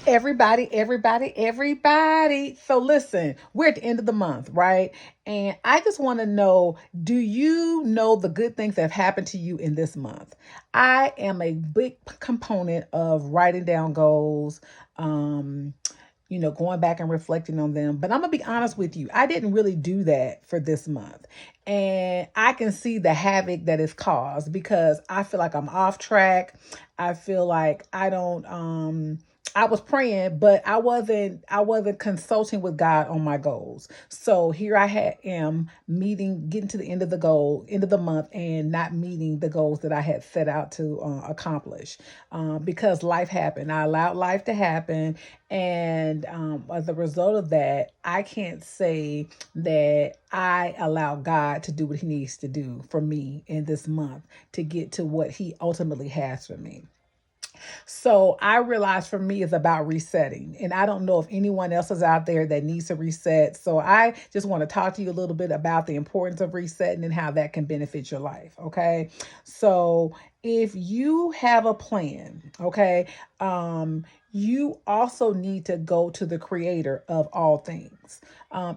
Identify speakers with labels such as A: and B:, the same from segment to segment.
A: Everybody. So listen, we're at the end of the month, right? And I just want to know, do you know the good things that have happened to you in this month? I am a big component of writing down goals, um, going back and reflecting on them. But I'm going to be honest with you, I didn't really do that for this month. And I can see the havoc that it's caused because I feel like I'm off track. I feel like I was praying, but I wasn't consulting with God on my goals. So here am getting to the end of the month, and not meeting the goals that I had set out to accomplish, because life happened. I allowed life to happen, and as a result of that, I can't say that I allow God to do what He needs to do for me in this month to get to what He ultimately has for me. So I realized for me it's about resetting. And I don't know if anyone else is out there that needs to reset. So I just want to talk to you a little bit about the importance of resetting and how that can benefit your life. Okay. So if you have a plan, okay, you also need to go to the creator of all things.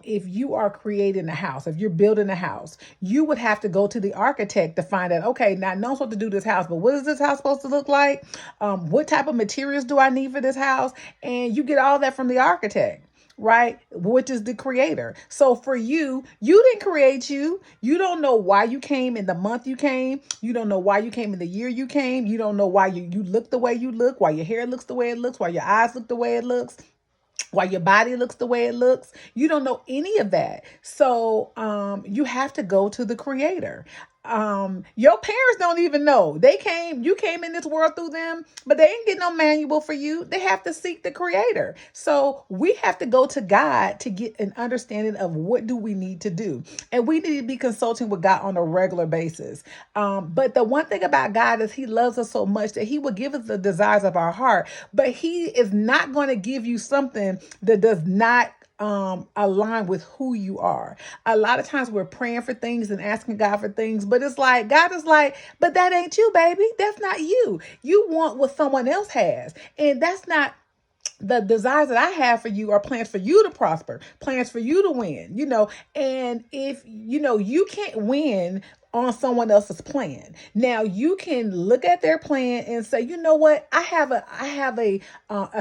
A: If you are creating a house, if you're building a house, you would have to go to the architect to find out, okay, now I know what to do this house, but what is this house supposed to look like? What type of materials do I need for this house? And you get all that from the architect, right? Which is the creator. So for you didn't create you. You don't know why you came in the month you came. You don't know why you came in the year you came. You don't know why you look the way you look, why your hair looks the way it looks, why your eyes look the way it looks, why your body looks the way it looks. You don't know any of that. So you have to go to the creator. Your parents don't even know. You came in this world through them, but they ain't get no manual for you. They have to seek the creator. So we have to go to God to get an understanding of what do we need to do. And we need to be consulting with God on a regular basis. But the one thing about God is He loves us so much that He will give us the desires of our heart, but He is not going to give you something that does not align with who you are. A lot of times we're praying for things and asking God for things, but it's like God is like, but that ain't you, baby. That's not you. You want what someone else has, and that's not the desires that I have for you. Are plans for you to prosper, plans for you to win, and if you can't win on someone else's plan. Now you can look at their plan and say, you know what, I have a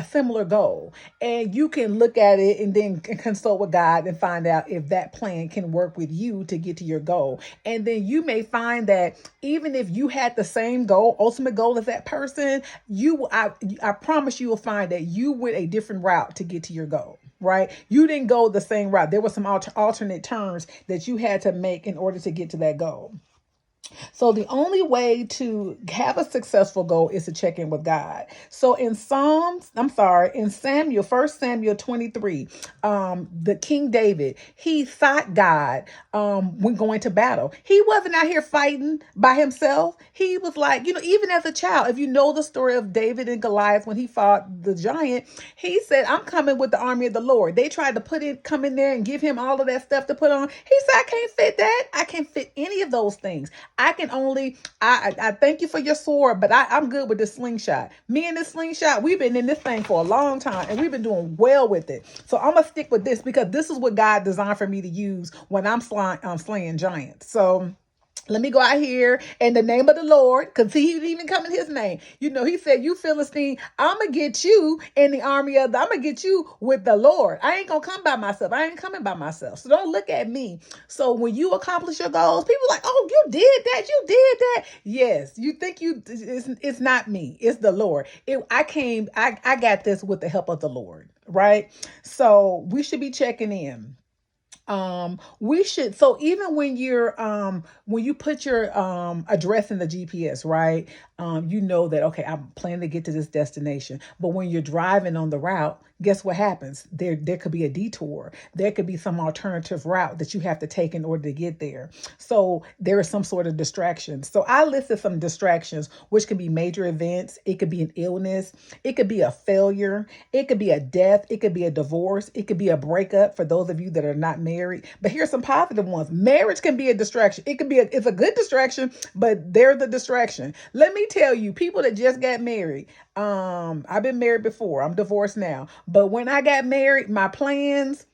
A: similar goal, and you can look at it and then consult with God and find out if that plan can work with you to get to your goal. And then you may find that even if you had the same goal, ultimate goal as that person, I promise you will find that you went a different route to get to your goal. Right? You didn't go the same route. There were some alternate turns that you had to make in order to get to that goal. So the only way to have a successful goal is to check in with God. So in Samuel, 1 Samuel 23, the King David, he sought God when going to battle. He wasn't out here fighting by himself. He was like, even as a child, if you know the story of David and Goliath when he fought the giant, he said, I'm coming with the army of the Lord. They tried to come in there and give him all of that stuff to put on. He said, I can't fit that. I can't fit any of those things. I thank you for your sword, but I'm good with this slingshot. Me and this slingshot, we've been in this thing for a long time and we've been doing well with it. So I'm going to stick with this because this is what God designed for me to use when I'm slaying giants. So let me go out here in the name of the Lord, because he didn't even come in his name. He said, you Philistine, I'm going to get you in the army I'm going to get you with the Lord. I ain't going to come by myself. I ain't coming by myself. So don't look at me. So when you accomplish your goals, people are like, oh, you did that. You did that. Yes. You think it's not me. It's the Lord. I got this with the help of the Lord. Right. So we should be checking in. We should, so even when you put your address in the GPS, right, you know that, okay, I'm planning to get to this destination. But when you're driving on the route, guess what happens? There could be a detour. There could be some alternative route that you have to take in order to get there. So there is some sort of distraction. So I listed some distractions, which can be major events. It could be an illness. It could be a failure. It could be a death. It could be a divorce. It could be a breakup for those of you that are not married. But here's some positive ones. Marriage can be a distraction. It's a good distraction, but they're the distraction. Let me tell you, people that just got married, I've been married before. I'm divorced now. But when I got married, my plans,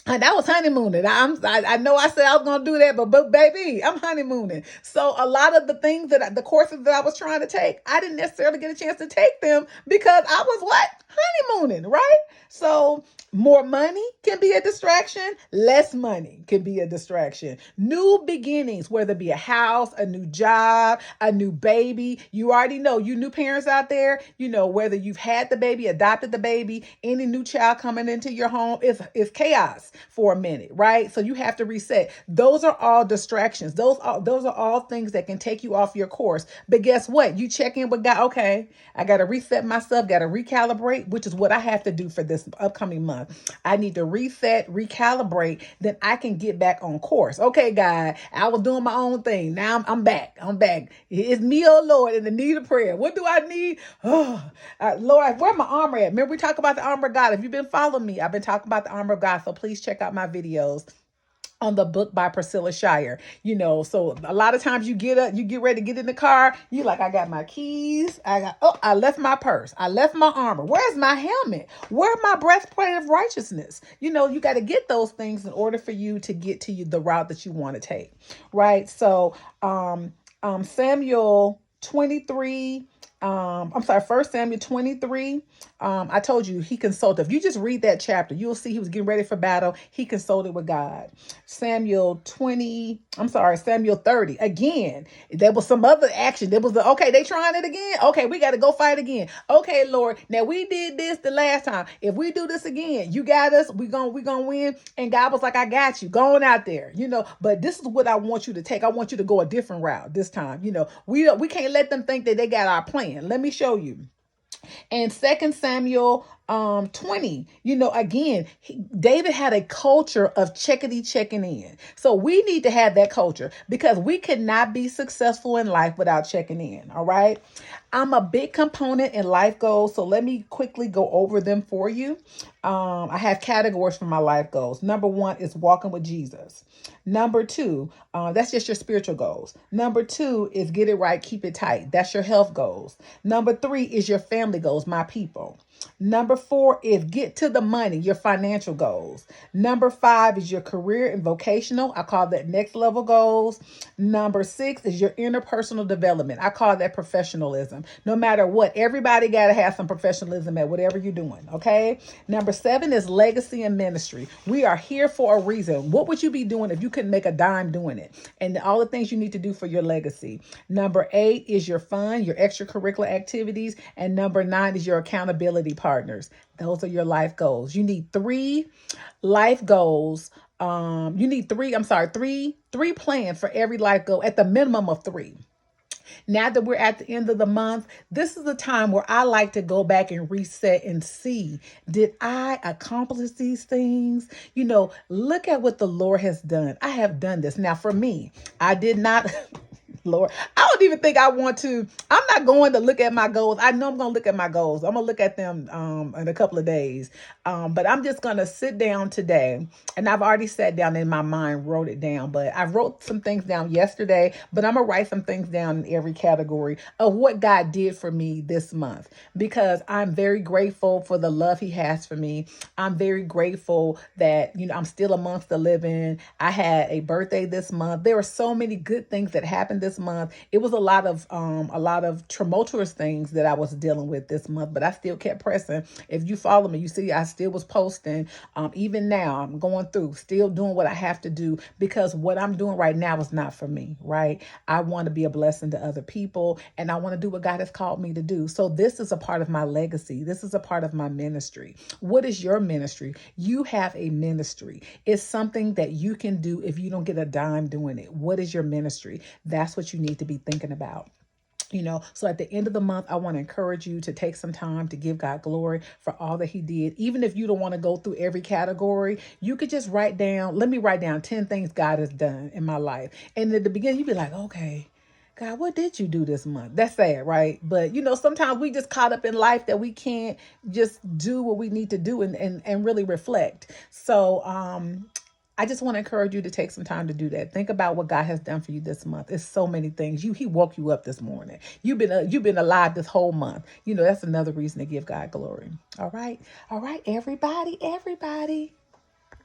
A: and that was honeymooning. I know I said I was gonna do that, but baby, I'm honeymooning. So a lot of the things the courses that I was trying to take, I didn't necessarily get a chance to take them because I was what? Honeymooning, right? So more money can be a distraction. Less money can be a distraction. New beginnings, whether it be a house, a new job, a new baby. You already know, you new parents out there, you know, whether you've had the baby, adopted the baby, any new child coming into your home, it's chaos for a minute, right? So you have to reset. Those are all distractions. Those are all things that can take you off your course. But guess what? You check in with God. Okay, I got to reset myself, got to recalibrate, which is what I have to do for this upcoming month. I need to reset, recalibrate, then I can get back on course. Okay, God, I was doing my own thing. Now I'm back. I'm back. It's me, oh Lord, in the need of prayer. What do I need? Oh, Lord, where my armor at? Remember, we talk about the armor of God. If you've been following me, I've been talking about the armor of God. So please check out my videos on the book by Priscilla Shire. You know, so a lot of times you get up, you get ready to get in the car, you like, I got my keys, I left my purse, I left my armor, where's my helmet, where's my breastplate of righteousness? You know, you got to get those things in order for you to get to the route that you want to take, right? So Samuel 23, I'm sorry, 1 Samuel 23. I told you he consulted. If you just read that chapter, you'll see he was getting ready for battle. He consulted with God. Samuel 30. Again, there was some other action. There was okay, they trying it again. Okay, we got to go fight again. Okay, Lord, now we did this the last time. If we do this again, you got us. We gonna win. And God was like, I got you. Going out there, you know. But this is what I want you to take. I want you to go a different route this time. You know, we can't let them think that they got our plan. Let me show you. And 2 Samuel 20, you know, again, David had a culture of checking in. So we need to have that culture because we cannot be successful in life without checking in. All right. I'm a big component in life goals. So let me quickly go over them for you. I have categories for my life goals. Number 1 is walking with Jesus. Number 2, that's just your spiritual goals. Number 2 is get it right, keep it tight. That's your health goals. Number 3 is your family goals, my people. Number 4 is get to the money, your financial goals. Number 5 is your career and vocational. I call that next level goals. Number 6 is your interpersonal development. I call that professionalism. No matter what, everybody got to have some professionalism at whatever you're doing. Okay. Number 7 is legacy and ministry. We are here for a reason. What would you be doing if you couldn't make a dime doing it? And all the things you need to do for your legacy. Number 8 is your fun, your extracurricular activities. And number 9 is your accountability partners. Those are your life goals. You need 3 life goals. You need three plans for every life goal at the minimum of 3. Now that we're at the end of the month, this is the time where I like to go back and reset and see, did I accomplish these things? You know, look at what the Lord has done. I have done this. Now for me, I did not Lord, I don't even think I want to. I'm not going to look at my goals. I know I'm going to look at my goals. I'm going to look at them in a couple of days. But I'm just going to sit down today. And I've already sat down in my mind, wrote it down. But I wrote some things down yesterday. But I'm going to write some things down in every category of what God did for me this month. Because I'm very grateful for the love he has for me. I'm very grateful that, you know, I'm still amongst the living. I had a birthday this month. There were so many good things that happened this month. It was a lot of tumultuous things that I was dealing with this month, but I still kept pressing. If you follow me, you see I still was posting. Even now I'm going through, still doing what I have to do because what I'm doing right now is not for me, right? I want to be a blessing to other people and I want to do what God has called me to do. So this is a part of my legacy. This is a part of my ministry. What is your ministry? You have a ministry. It's something that you can do if you don't get a dime doing it. What is your ministry? That's what you need to be thinking about. You know, so at the end of the month, I want to encourage you to take some time to give God glory for all that he did. Even if you don't want to go through every category, you could just let me write down 10 things God has done in my life. And at the beginning, you'd be like, okay, God, what did you do this month? That's sad, right? But, you know, sometimes we just caught up in life that we can't just do what we need to do and really reflect. So, I just want to encourage you to take some time to do that. Think about what God has done for you this month. It's so many things. He woke you up this morning. You've been alive this whole month. You know, that's another reason to give God glory. All right. All right, everybody, everybody.